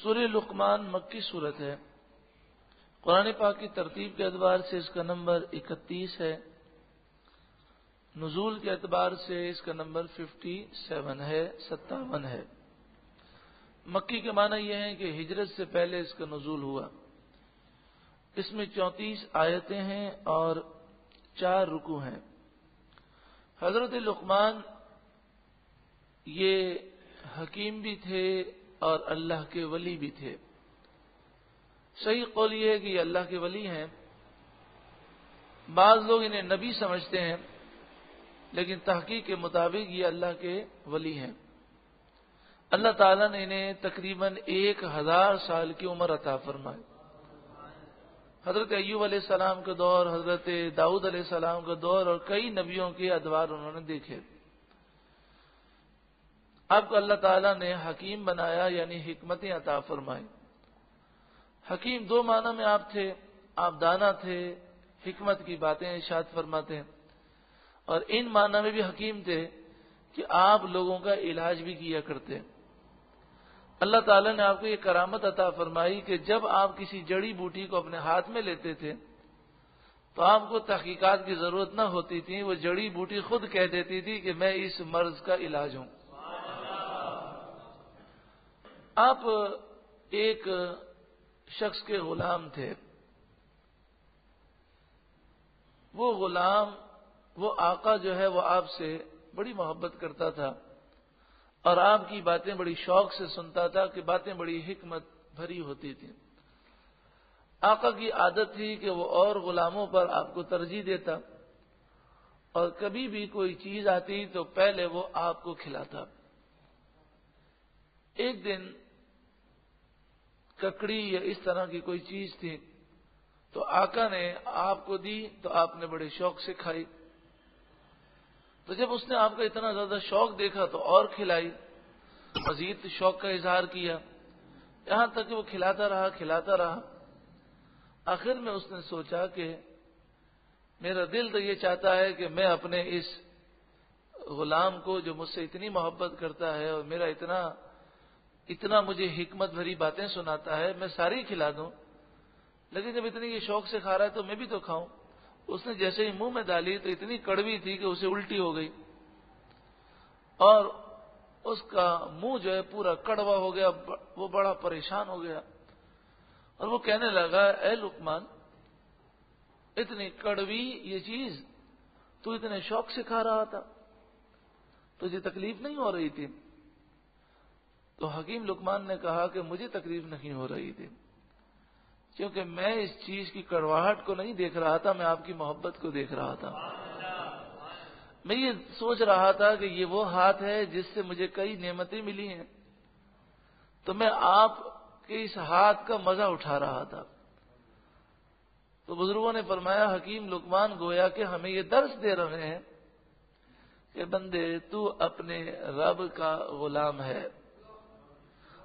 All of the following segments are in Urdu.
سورہ لقمان مکی صورت ہے۔ قرآن پاک کی ترتیب کے اعتبار سے اس کا نمبر 31 ہے، نزول کے اعتبار سے اس کا نمبر 57 ہے، 57 ہے۔ مکی کے معنی یہ ہے کہ ہجرت سے پہلے اس کا نزول ہوا۔ اس میں 34 آیتیں ہیں اور 4 رکوع ہیں۔ حضرت لقمان یہ حکیم بھی تھے اور اللہ کے ولی بھی تھے۔ صحیح قول یہ ہے کہ یہ اللہ کے ولی ہیں۔ بعض لوگ انہیں نبی سمجھتے ہیں، لیکن تحقیق کے مطابق یہ اللہ کے ولی ہیں۔ اللہ تعالیٰ نے انہیں تقریباً 1000 سال کی عمر عطا فرمائی۔ حضرت ایوب علیہ السلام کا دور، حضرت داؤد علیہ السلام کا دور اور کئی نبیوں کے ادوار انہوں نے دیکھے۔ آپ کو اللہ تعالیٰ نے حکیم بنایا، یعنی حکمتیں عطا فرمائی۔ حکیم 2 معنی میں آپ تھے، آپ دانا تھے، حکمت کی باتیں ارشاد فرماتے ہیں، اور ان معنی میں بھی حکیم تھے کہ آپ لوگوں کا علاج بھی کیا کرتے۔ اللہ تعالیٰ نے آپ کو یہ کرامت عطا فرمائی کہ جب آپ کسی جڑی بوٹی کو اپنے ہاتھ میں لیتے تھے تو آپ کو تحقیقات کی ضرورت نہ ہوتی تھی، وہ جڑی بوٹی خود کہہ دیتی تھی کہ میں اس مرض کا علاج ہوں۔ آپ ایک شخص کے غلام تھے۔ وہ غلام، وہ آقا جو ہے وہ آپ سے بڑی محبت کرتا تھا اور آپ کی باتیں بڑی شوق سے سنتا تھا کہ باتیں بڑی حکمت بھری ہوتی تھیں۔ آقا کی عادت تھی کہ وہ اور غلاموں پر آپ کو ترجیح دیتا، اور کبھی بھی کوئی چیز آتی تو پہلے وہ آپ کو کھلاتا۔ ایک دن ککڑی یا اس طرح کی کوئی چیز تھی تو آقا نے آپ کو دی تو آپ نے بڑے شوق سے کھائی۔ تو جب اس نے آپ کا اتنا زیادہ شوق دیکھا تو اور کھلائی، مزید شوق کا اظہار کیا، یہاں تک کہ وہ کھلاتا رہا۔ آخر میں اس نے سوچا کہ میرا دل تو یہ چاہتا ہے کہ میں اپنے اس غلام کو جو مجھ سے اتنی محبت کرتا ہے اور میرا اتنا مجھے حکمت بھری باتیں سناتا ہے، میں ساری کھلا دوں، لیکن جب اتنی یہ شوق سے کھا رہا ہے تو میں بھی تو کھاؤں۔ اس نے جیسے ہی منہ میں ڈالی تو اتنی کڑوی تھی کہ اسے الٹی ہو گئی اور اس کا منہ جو ہے پورا کڑوا ہو گیا۔ وہ بڑا پریشان ہو گیا اور وہ کہنے لگا، اے لقمان، اتنی کڑوی یہ چیز تو اتنے شوق سے کھا رہا تھا، تجھے تکلیف نہیں ہو رہی تھی؟ تو حکیم لقمان نے کہا کہ مجھے تکلیف نہیں ہو رہی تھی، کیونکہ میں اس چیز کی کڑواہٹ کو نہیں دیکھ رہا تھا، میں آپ کی محبت کو دیکھ رہا تھا۔ میں یہ سوچ رہا تھا کہ یہ وہ ہاتھ ہے جس سے مجھے کئی نعمتیں ملی ہیں، تو میں آپ کے اس ہاتھ کا مزہ اٹھا رہا تھا۔ تو بزرگوں نے فرمایا، حکیم لقمان گویا کہ ہمیں یہ درس دے رہے ہیں کہ بندے تو اپنے رب کا غلام ہے،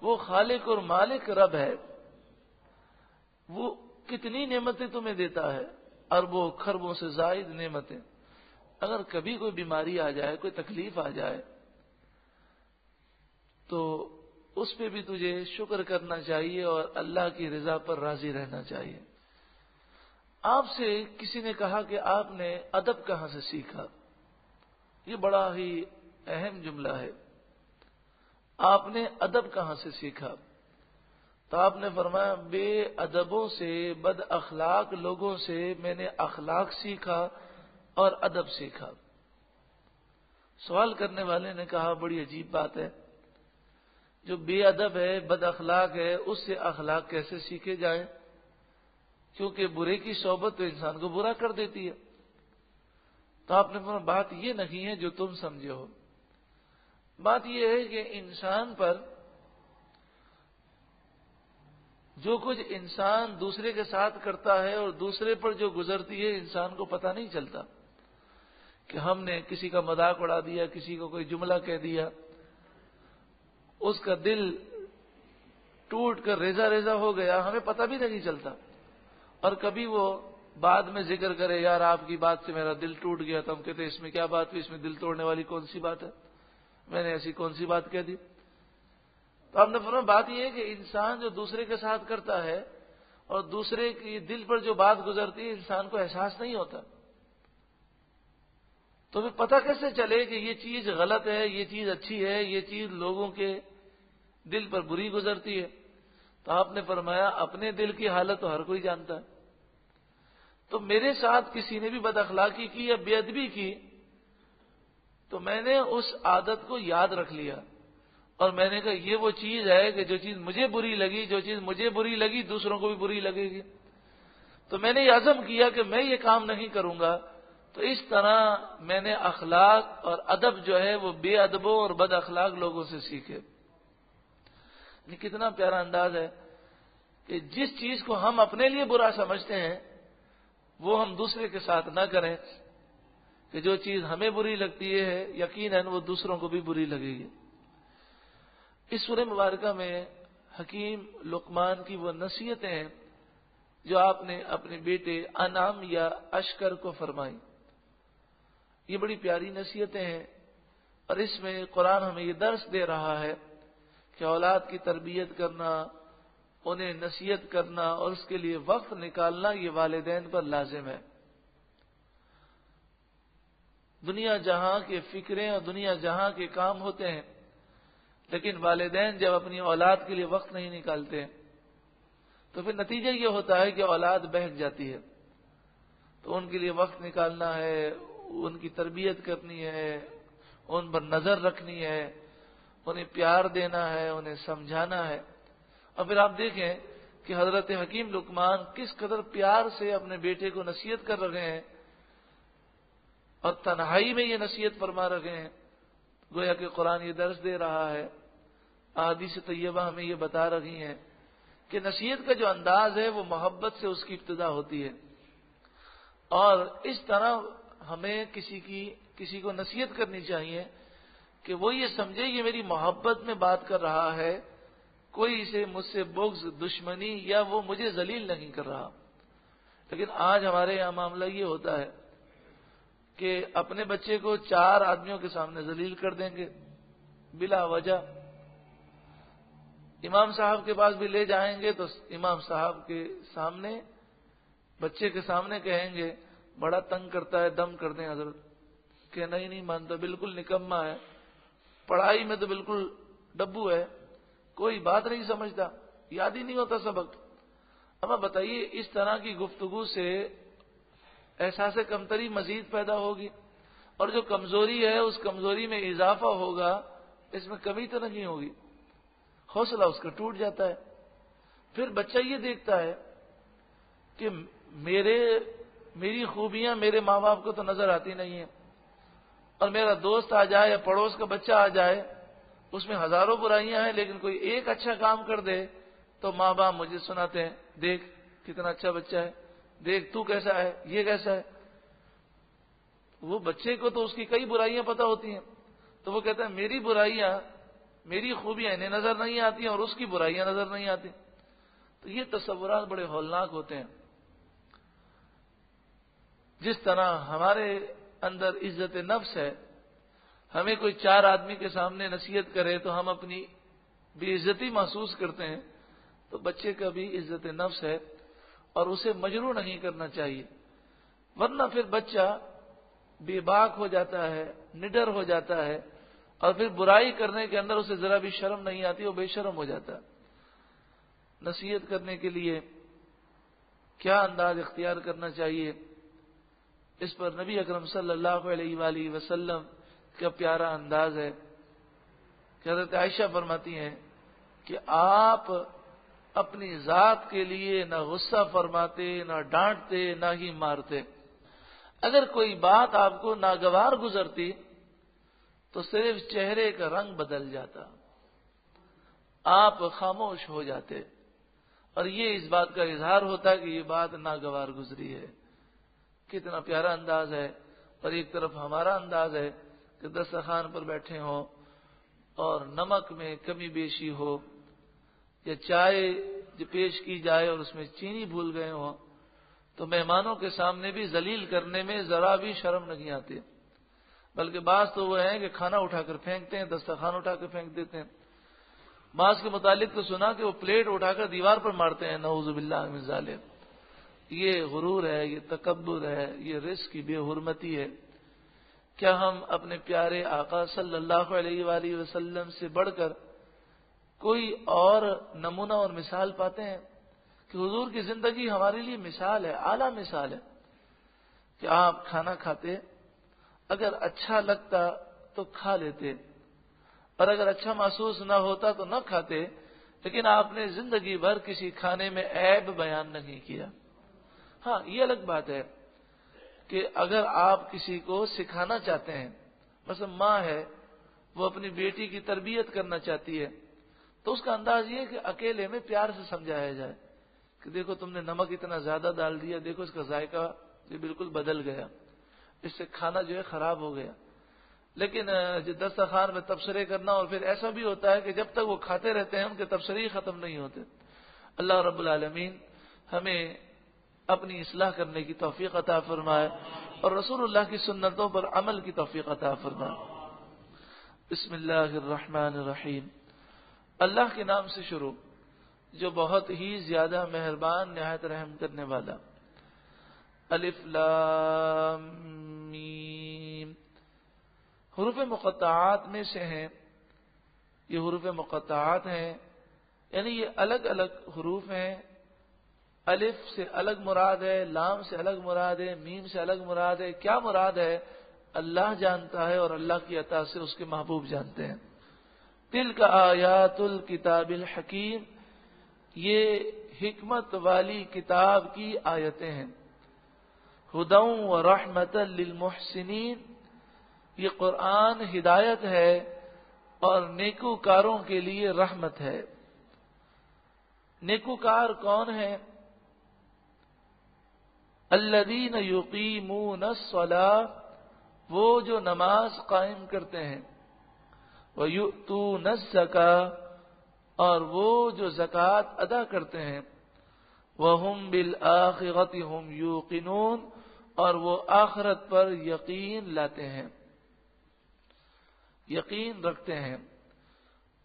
وہ خالق اور مالک رب ہے، وہ کتنی نعمتیں تمہیں دیتا ہے، اربوں خربوں سے زائد نعمتیں۔ اگر کبھی کوئی بیماری آ جائے، کوئی تکلیف آ جائے تو اس پہ بھی تجھے شکر کرنا چاہیے اور اللہ کی رضا پر راضی رہنا چاہیے۔ آپ سے کسی نے کہا کہ آپ نے ادب کہاں سے سیکھا؟ یہ بڑا ہی اہم جملہ ہے، آپ نے ادب کہاں سے سیکھا؟ تو آپ نے فرمایا، بے ادبوں سے، بد اخلاق لوگوں سے میں نے اخلاق سیکھا اور ادب سیکھا۔ سوال کرنے والے نے کہا، بڑی عجیب بات ہے، جو بے ادب ہے، بد اخلاق ہے، اس سے اخلاق کیسے سیکھے جائیں؟ کیونکہ برے کی صحبت تو انسان کو برا کر دیتی ہے۔ تو آپ نے فرمایا، بات یہ نہیں ہے جو تم سمجھے ہو، بات یہ ہے کہ انسان پر جو کچھ انسان دوسرے کے ساتھ کرتا ہے اور دوسرے پر جو گزرتی ہے، انسان کو پتہ نہیں چلتا کہ ہم نے کسی کا مذاق اڑا دیا، کسی کو کوئی جملہ کہہ دیا، اس کا دل ٹوٹ کر ریزہ ریزہ ہو گیا، ہمیں پتہ بھی نہیں چلتا۔ اور کبھی وہ بعد میں ذکر کرے، یار آپ کی بات سے میرا دل ٹوٹ گیا، تو ہم کہتے ہیں اس میں کیا بات ہوئی، اس میں دل توڑنے والی کون سی بات ہے، میں نے ایسی کون سی بات کہہ دی؟ تو آپ نے فرمایا بات یہ ہے کہ انسان جو دوسرے کے ساتھ کرتا ہے اور دوسرے کی دل پر جو بات گزرتی ہے انسان کو احساس نہیں ہوتا، تو پھر پتہ کیسے چلے کہ یہ چیز غلط ہے، یہ چیز اچھی ہے، یہ چیز لوگوں کے دل پر بری گزرتی ہے؟ تو آپ نے فرمایا اپنے دل کی حالت تو ہر کوئی جانتا ہے. تو میرے ساتھ کسی نے بھی بد اخلاقی کی یا بے ادبی کی تو میں نے اس عادت کو یاد رکھ لیا اور میں نے کہا یہ وہ چیز ہے کہ جو چیز مجھے بری لگی، جو چیز مجھے بری لگی دوسروں کو بھی بری لگے گی. تو میں نے یہ عزم کیا کہ میں یہ کام نہیں کروں گا. تو اس طرح میں نے اخلاق اور ادب جو ہے وہ بے ادبوں اور بد اخلاق لوگوں سے سیکھے. کتنا پیارا انداز ہے کہ جس چیز کو ہم اپنے لیے برا سمجھتے ہیں وہ ہم دوسرے کے ساتھ نہ کریں، کہ جو چیز ہمیں بری لگتی ہے یقیناً وہ دوسروں کو بھی بری لگے گی. اس سورہ مبارکہ میں حکیم لقمان کی وہ نصیحتیں ہیں جو آپ نے اپنے بیٹے انعام یا اشکر کو فرمائی. یہ بڑی پیاری نصیحتیں ہیں اور اس میں قرآن ہمیں یہ درس دے رہا ہے کہ اولاد کی تربیت کرنا، انہیں نصیحت کرنا اور اس کے لیے وقت نکالنا یہ والدین پر لازم ہے. دنیا جہاں کے فکریں اور دنیا جہاں کے کام ہوتے ہیں، لیکن والدین جب اپنی اولاد کے لیے وقت نہیں نکالتے تو پھر نتیجہ یہ ہوتا ہے کہ اولاد بہک جاتی ہے. تو ان کے لیے وقت نکالنا ہے، ان کی تربیت کرنی ہے، ان پر نظر رکھنی ہے، انہیں پیار دینا ہے، انہیں سمجھانا ہے. اور پھر آپ دیکھیں کہ حضرت حکیم لقمان کس قدر پیار سے اپنے بیٹے کو نصیحت کر رہے ہیں اور تنہائی میں یہ نصیحت فرما رہے ہیں. گویا کہ قرآن یہ درس دے رہا ہے، احادیث طیبہ ہمیں یہ بتا رہی ہیں کہ نصیحت کا جو انداز ہے وہ محبت سے اس کی ابتدا ہوتی ہے. اور اس طرح ہمیں کسی کو نصیحت کرنی چاہیے کہ وہ یہ سمجھے یہ میری محبت میں بات کر رہا ہے، کوئی اسے مجھ سے بغض، دشمنی یا وہ مجھے ذلیل نہیں کر رہا. لیکن آج ہمارے یہاں معاملہ یہ ہوتا ہے کہ اپنے بچے کو 4 آدمیوں کے سامنے ذلیل کر دیں گے بلا وجہ. امام صاحب کے پاس بھی لے جائیں گے تو امام صاحب کے سامنے بچے کے سامنے کہیں گے بڑا تنگ کرتا ہے، دم کر دیں حضرت. کہ نہیں مانتا، بالکل نکما ہے، پڑھائی میں تو بالکل ڈبو ہے، کوئی بات نہیں سمجھتا، یاد ہی نہیں ہوتا سبق. اب بتائیے اس طرح کی گفتگو سے احساس کمتری مزید پیدا ہوگی اور جو کمزوری ہے اس کمزوری میں اضافہ ہوگا، اس میں کمی تو نہیں ہوگی. حوصلہ اس کا ٹوٹ جاتا ہے. پھر بچہ یہ دیکھتا ہے کہ میری خوبیاں میرے ماں باپ کو تو نظر آتی نہیں ہیں، اور میرا دوست آ جائے یا پڑوس کا بچہ آ جائے اس میں ہزاروں برائیاں ہیں لیکن کوئی ایک اچھا کام کر دے تو ماں باپ مجھے سناتے ہیں دیکھ کتنا اچھا بچہ ہے، دیکھ تو کیسا ہے، یہ کیسا ہے. وہ بچے کو تو اس کی کئی برائیاں پتہ ہوتی ہیں تو وہ کہتا ہے میری برائیاں، میری خوبیاں انہیں نظر نہیں آتی اور اس کی برائیاں نظر نہیں آتی. تو یہ تصورات بڑے ہولناک ہوتے ہیں. جس طرح ہمارے اندر عزت نفس ہے، ہمیں کوئی 4 آدمی کے سامنے نصیحت کرے تو ہم اپنی بے عزتی محسوس کرتے ہیں، تو بچے کا بھی عزت نفس ہے اور اسے مجروح نہیں کرنا چاہیے، ورنہ پھر بچہ بے باک ہو جاتا ہے، نڈر ہو جاتا ہے اور پھر برائی کرنے کے اندر اسے ذرا بھی شرم نہیں آتی، وہ بے شرم ہو جاتا ہے. نصیحت کرنے کے لیے کیا انداز اختیار کرنا چاہیے، اس پر نبی اکرم صلی اللہ علیہ وآلہ وسلم کا پیارا انداز ہے کہ حضرت عائشہ فرماتی ہیں کہ آپ اپنی ذات کے لیے نہ غصہ فرماتے، نہ ڈانٹتے، نہ ہی مارتے. اگر کوئی بات آپ کو ناگوار گزرتی تو صرف چہرے کا رنگ بدل جاتا، آپ خاموش ہو جاتے اور یہ اس بات کا اظہار ہوتا کہ یہ بات ناگوار گزری ہے. کتنا پیارا انداز ہے. اور ایک طرف ہمارا انداز ہے کہ دسترخوان پر بیٹھے ہوں اور نمک میں کمی بیشی ہو یا چائے جو پیش کی جائے اور اس میں چینی بھول گئے ہوں تو مہمانوں کے سامنے بھی ذلیل کرنے میں ذرا بھی شرم نہیں آتی، بلکہ بعض تو وہ ہیں کہ کھانا اٹھا کر پھینکتے ہیں، دسترخوان اٹھا کر پھینک دیتے ہیں. ماس کے متعلق تو سنا کہ وہ پلیٹ اٹھا کر دیوار پر مارتے ہیں، نعوذ باللہ من ذالک۔ یہ غرور ہے، یہ تکبر ہے، یہ رزق کی بے حرمتی ہے۔ کیا ہم اپنے پیارے آقا صلی اللہ علیہ وآلہ وسلم سے بڑھ کر کوئی اور نمونہ اور مثال پاتے ہیں؟ کہ حضور کی زندگی ہمارے لیے مثال ہے، اعلیٰ مثال ہے کہ آپ کھانا کھاتے، اگر اچھا لگتا تو کھا لیتے، اور اگر اچھا محسوس نہ ہوتا تو نہ کھاتے، لیکن آپ نے زندگی بھر کسی کھانے میں عیب بیان نہیں کیا۔ ہاں، یہ الگ بات ہے کہ اگر آپ کسی کو سکھانا چاہتے ہیں، مثلا ماں ہے، وہ اپنی بیٹی کی تربیت کرنا چاہتی ہے، تو اس کا انداز یہ ہے کہ اکیلے میں پیار سے سمجھایا جائے کہ دیکھو تم نے نمک اتنا زیادہ ڈال دیا، دیکھو اس کا ذائقہ یہ بالکل بدل گیا، اس سے کھانا جو ہے خراب ہو گیا۔ لیکن دسترخوان میں تبصرے کرنا، اور پھر ایسا بھی ہوتا ہے کہ جب تک وہ کھاتے رہتے ہیں ان کے تبصرے ہی ختم نہیں ہوتے۔ اللہ رب العالمین ہمیں اپنی اصلاح کرنے کی توفیق عطا فرمائے اور رسول اللہ کی سنتوں پر عمل کی توفیق عطا فرمائے۔ بسم اللہ الرحمن الرحیم، اللہ کے نام سے شروع جو بہت ہی زیادہ مہربان نہایت رحم کرنے والا۔ الف لام میم، حروف مقطعات میں سے ہیں، یہ حروف مقطعات ہیں، یعنی یہ الگ الگ حروف ہیں۔ الف سے الگ مراد ہے، لام سے الگ مراد ہے، میم سے الگ مراد ہے۔ کیا مراد ہے اللہ جانتا ہے، اور اللہ کی عطا سے اس کے محبوب جانتے ہیں۔ تلک آیات الکتاب الحکیم، یہ حکمت والی کتاب کی آیتیں ہیں۔ ہدی و رحمت للمحسنین، یہ قرآن ہدایت ہے اور نیکوکاروں کے لیے رحمت ہے۔ نیکوکار کون ہیں؟ الذین یقیمون الصلاۃ، وہ جو نماز قائم کرتے ہیں، ویؤتون الزکاۃ، اور وہ جو زکوٰۃ ادا کرتے ہیں، وہم بالآخرۃ ہم یوقنون، اور وہ آخرت پر یقین لاتے ہیں، یقین رکھتے ہیں۔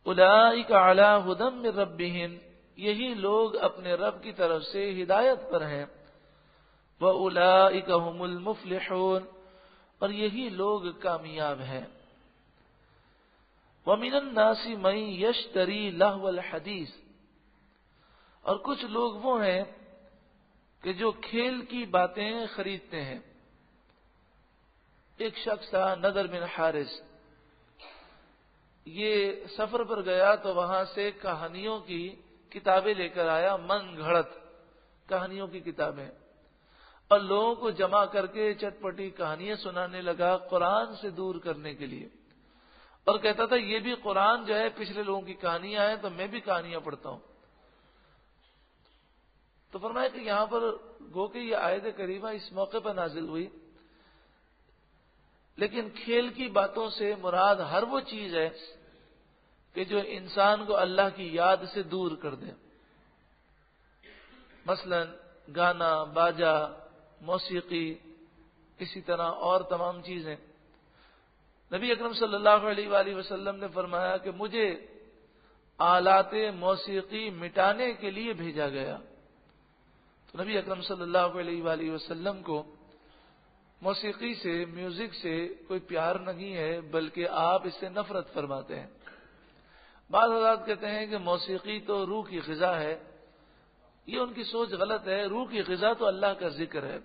اولئک علی ھدی من ربہم، یہی لوگ اپنے رب کی طرف سے ہدایت پر ہیں۔ وَأُولَئِكَ هُمُ الْمُفْلِحُونَ، اور یہی لوگ کامیاب ہیں۔ وَمِنَ النَّاسِ مَن يَشْتَرِي لَهْوَ الْحَدِيثِ، اور کچھ لوگ وہ ہیں کہ جو کھیل کی باتیں خریدتے ہیں۔ ایک شخص تھا نضر بن حارث، یہ سفر پر گیا تو وہاں سے کہانیوں کی کتابیں لے کر آیا، من گھڑت کہانیوں کی کتابیں، اور لوگوں کو جمع کر کے چٹپٹی کہانیاں سنانے لگا قرآن سے دور کرنے کے لیے، اور کہتا تھا یہ بھی قرآن جو ہے پچھلے لوگوں کی کہانیاں ہیں تو میں بھی کہانیاں پڑھتا ہوں۔ تو فرمایا کہ یہاں پر گو کہ یہ آیت کریمہ اس موقع پر نازل ہوئی، لیکن کھیل کی باتوں سے مراد ہر وہ چیز ہے کہ جو انسان کو اللہ کی یاد سے دور کر دے، مثلا گانا، باجا، موسیقی، اسی طرح اور تمام چیزیں۔ نبی اکرم صلی اللہ علیہ وآلہ وسلم نے فرمایا کہ مجھے آلات موسیقی مٹانے کے لیے بھیجا گیا۔ تو نبی اکرم صلی اللہ علیہ وآلہ وسلم کو موسیقی سے، میوزک سے کوئی پیار نہیں ہے، بلکہ آپ اس سے نفرت فرماتے ہیں۔ بعض حضرات کہتے ہیں کہ موسیقی تو روح کی غذا ہے، یہ ان کی سوچ غلط ہے۔ روح کی غذا تو اللہ کا ذکر ہے۔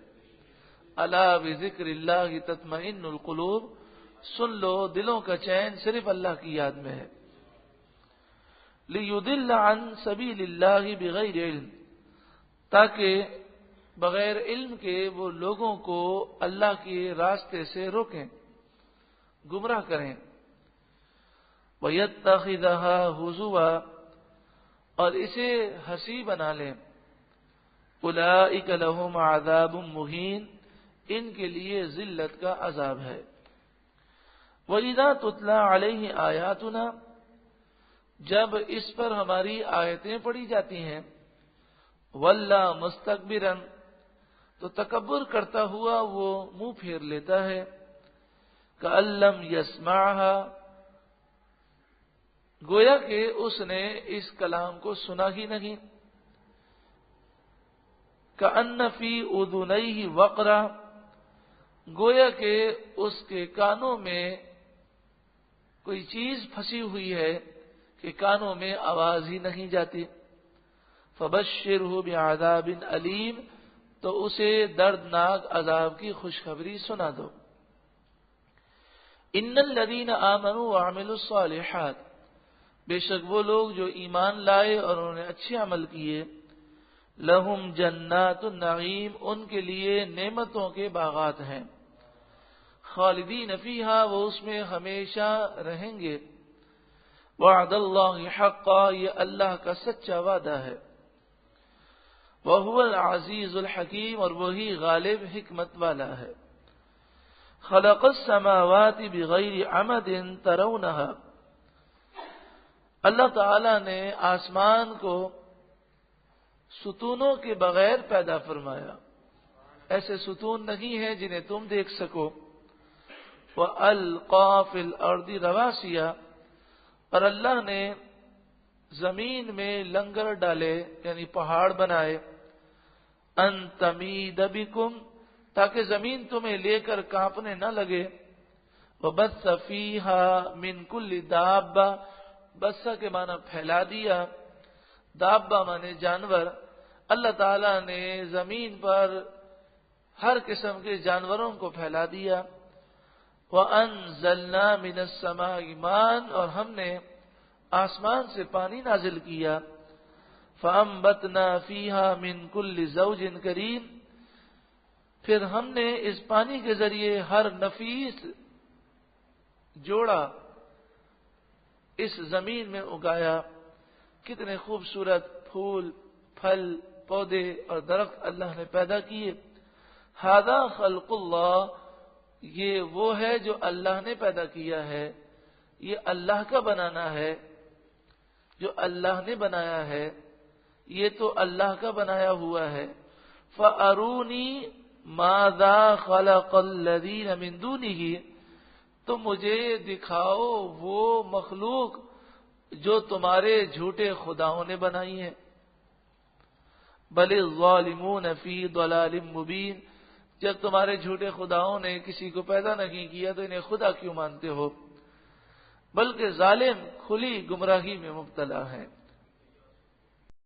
الا بذکر اللہ تطمئن القلوب، سن لو دلوں کا چین صرف اللہ کی یاد میں ہے۔ لیضل عن سبیل اللہ بغیر علم، تاکہ بغیر علم کے وہ لوگوں کو اللہ کے راستے سے روکیں، گمراہ کریں۔ وَيَتَّخِذَهَا هُزُوًا، اور اسے ہنسی بنا لیں۔ اولئک لہم عذاب مہین، ان کے لیے ذلت کا عذاب ہے۔ وَإِذَا تُتْلَى عَلَيْهِ آیاتنا، جب اس پر ہماری آیتیں پڑھی جاتی ہیں، وَلَّى مُسْتَكْبِرًا، تو تکبر کرتا ہوا وہ منہ پھیر لیتا ہے۔ كَأَن لَّمْ يَسْمَعْهَا، گویا کہ اس نے اس کلام کو سنا ہی نہیں. کأن فی اذنیہ وقرا، گویا کہ اس کے کانوں میں کوئی چیز پھنسی ہوئی ہے کہ کانوں میں آواز ہی نہیں جاتی. فبشرہ بعذاب علیم، تو اسے دردناک عذاب کی خوشخبری سنا دو. ان الذین آمنوا وعملوا الصالحات، بے شک وہ لوگ جو ایمان لائے اور انہوں نے اچھے عمل کیے، لہم جنات النعیم، ان کے لیے نعمتوں کے باغات ہیں، خالدین فیہا، وہ اس میں ہمیشہ رہیں گے. وعد اللہ حقا، یہ اللہ کا سچا وعدہ ہے. وہو العزیز الحکیم، اور وہی غالب حکمت والا ہے. خلق السماوات بغیر عمد ترونہا، اللہ تعالی نے آسمان کو ستونوں کے بغیر پیدا فرمایا، ایسے ستون نہیں ہیں جنہیں تم دیکھ سکو. وَأَلْقَى فِي الْأَرْضِ رَوَاسِيَ، اور اللہ نے زمین میں لنگر ڈالے یعنی پہاڑ بنائے. أَن تَمِيدَ بِكُمْ، تاکہ زمین تمہیں لے کر کانپنے نہ لگے. وَبَثَّ فِيهَا مِن كُلِّ دَابَّةٍ، بث کے معنی پھیلا دیا، دابہ معنی جانور. اللہ تعالیٰ نے زمین پر ہر قسم کے جانوروں کو پھیلا دیا. وَأَنزَلْنَا مِنَ السَّمَاءِ مَاءً، اور ہم نے آسمان سے پانی نازل کیا. فَأَنبَتْنَا فِيهَا مِن كُلِّ زَوْجٍ كَرِيمٍ، پھر ہم نے اس پانی کے ذریعے ہر نفیس جوڑا اس زمین میں اگایا. کتنے خوبصورت پھول، پھل، پودے اور درخت اللہ نے پیدا کیے. ھذا خلق اللہ، یہ وہ ہے جو اللہ نے پیدا کیا ہے، یہ اللہ کا بنانا ہے. جو اللہ نے بنایا ہے یہ تو اللہ کا بنایا ہوا ہے. فَأَرُونِي مَاذَا خَلَقَ الَّذِينَ مِن دُونِهِ، تم مجھے دکھاؤ وہ مخلوق جو تمہارے جھوٹے خداؤں نے بنائی ہے. بل الظالمون فی ضلال مبین، جب تمہارے جھوٹے خداؤں نے کسی کو پیدا نہیں کیا تو انہیں خدا کیوں مانتے ہو؟ بلکہ ظالم کھلی گمراہی میں مبتلا ہیں.